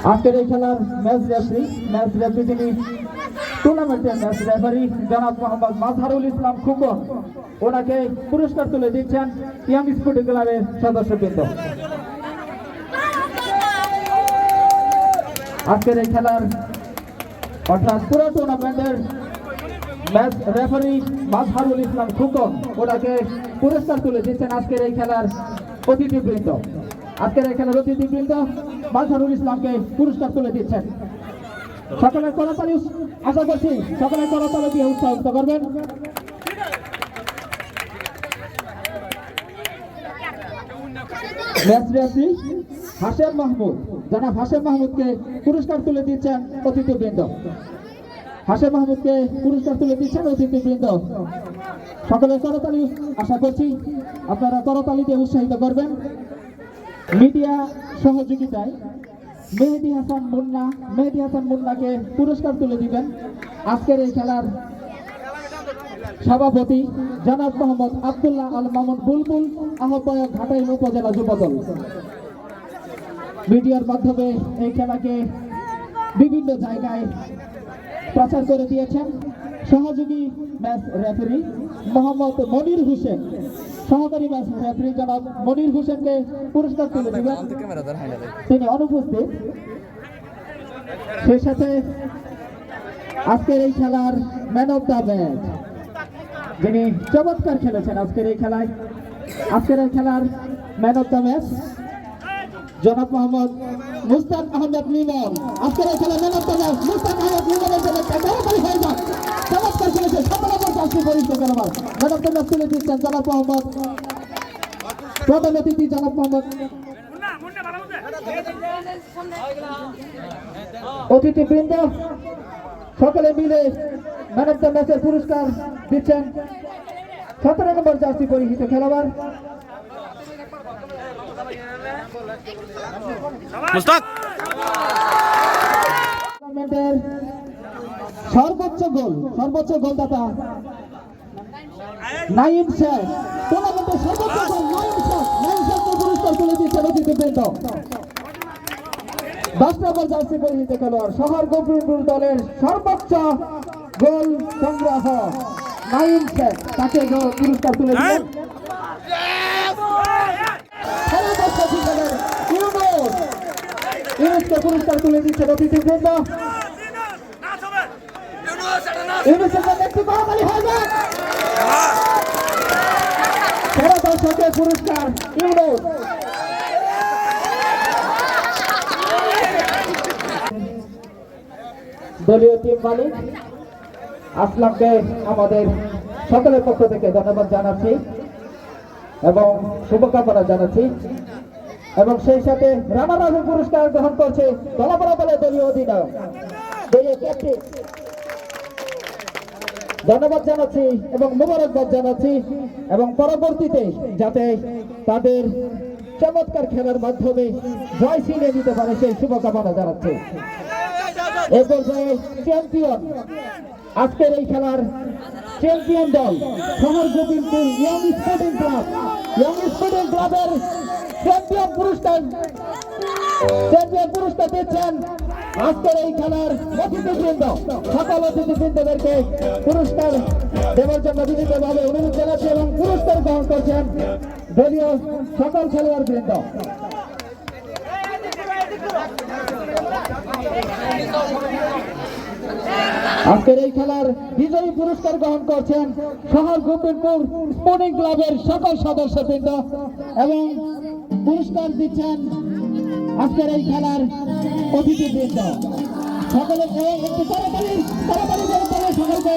আজকের এই খেলার ম্যাচ রেফারি তিনি টুর্নামেন্টের ম্যাচ রেফারি জনাব মোহাম্মদ মাজহারুল ইসলাম খুকন, ওনাকে পুরস্কার তুলে দিচ্ছেন ইয়াং স্পোর্টিং ক্লাবের সদস্যবৃন্দ। আজকের এই খেলার অর্থাৎ পুরো টুর্নামেন্টের ম্যাচ রেফারি মাজহারুল ইসলাম খুকন, ওনাকে পুরস্কার তুলে দিচ্ছেন আজকের এই খেলার অতিথিবৃন্দ। আজকের এই খেলার অতিথিবৃন্দ মাজহারুল ইসলামকে পুরস্কার তুলে দিচ্ছেন। সকলের করতালি আশা করছি সকলের করতালি দিয়ে উৎসাহিত করবেন। ম্যাচ রেফারি হাশেম মাহমুদ, জনাব হাশেম মাহমুদকে পুরস্কার তুলে দিচ্ছেন অতিথিবৃন্দ। হাশেম মাহমুদকে পুরস্কার তুলে দিচ্ছেন অতিথিবৃন্দ। সকলের করতালি আশা করছি আপনারা করতালি দিয়ে উৎসাহিত করবেন। মিডিয়া সহযোগিতায় মেহেদী হাসান মুন্নাকে পুরস্কার তুলে দিবেন আজকের এই খেলার সভাপতি জনাব মোহাম্মদ আব্দুল্লাহ আল মামুন বুলবুল, আহ্বায়ক ঘাটাইল উপজেলা যুবদল। মিডিয়ার মাধ্যমে এই খেলাকে বিভিন্ন জায়গায় প্রচার করে দিয়েছেন সহযোগী ম্যাচ রেফারি মোহাম্মদ মনির হোসেন, সহকারী ম্যাচ রেফারি জনাব মনির হোসেনকে পুরস্কার তুলে দিবেন, তিনি অনুপস্থিত। সেই সাথে আজকের এই খেলার ম্যান অফ দ্য ম্যাচ যিনি চমৎকার খেলেছেন আজকের এই খেলার ম্যান অফ দ্য ম্যাচ জনাব মোহাম্মদ মুস্তাক আহমেদ লিমন। আজকের এই খেলার man of the match Mushtaq Ahmed লিমনের জন্য চমৎকার খেলেছে, সকল পরিচিত খেলোয়াড় ম্যান অফ দ্য ম্যাচ তুলে দিচ্ছেন জনাব মোহাম্মদ প্রধান অতিথি জনাব মোহাম্মদ অতিথিবৃন্দ সকলে মিলে ম্যান অফ দ্য ম্যাচের পুরস্কার দিচ্ছেন 17 নম্বর জার্সি পরিহিত খেলোয়াড় মুস্তাক। টুর্নামেন্টের সর্বোচ্চ গোলদাতা নাইম শেখ, টুর্নামেন্টের সর্বোচ্চ গোল নাইম শেখকে পুরস্কার তুলে দিচ্ছেন অতিথিবৃন্দ। 10 নম্বর জার্সি পরিহিত খেলোয়াড় শহর গোবিন্দপুর দলের সর্বোচ্চ গোল সংগ্রাহ নাইম শেখ, তাকে পুরস্কার তুলে দিলেন। ইউনুসকে পুরস্কার তুলে দিচ্ছেন অতিথিবৃন্দ। ইউনুসের জন্য একটি করতালি হয়ে যাক। সেরা দর্শকের পুরস্কার ইউনুস। দলীয় টিম মালিক আসলামকে আমাদের সকলের পক্ষ থেকে ধন্যবাদ জানাচ্ছি এবং শুভকামনা জানাচ্ছি, এবং সেই সাথে রানার পুরস্কার গ্রহণ করছে দলাপাড়া দলের দলীয় অধিনায়ক দলীয় ক্যাপ্টেন, ধন্যবাদ জানাচ্ছি এবং মোবারকবাদ জানাচ্ছি, এবং পরবর্তীতে যাতে তাদের চমৎকার খেলার মাধ্যমে জয় ছিনে নিতে পারে সেই শুভকামনা জানাচ্ছি। এ পর্যায়ে চ্যাম্পিয়ন, আজকের এই খেলার চ্যাম্পিয়ন দল শহর গোবিন্দপুর ইয়াং স্পোর্টিং ক্লাবের চ্যাম্পিয়ন পুরস্কার দিচ্ছেন আজকের এই খেলার অতিথিবৃন্দ। সকল অতিথিবৃন্দদেরকে পুরস্কার দেওয়ার জন্য বিনীতভাবে অনুরোধ জানাচ্ছি এবং পুরস্কার গ্রহণ করছেন দলীয় সকল খেলোয়াড় বৃন্দ। আজকের এই খেলার বিজয়ী পুরস্কার গ্রহণ করছেন শহর গোবিন্দপুর স্পোর্টিং ক্লাবের সকল সদস্যবৃন্দ, এবং পুরস্কার দিচ্ছেন আজকের এই খেলার অতিথিবৃন্দ। সকলে একটু তাড়াতাড়ি সকলকে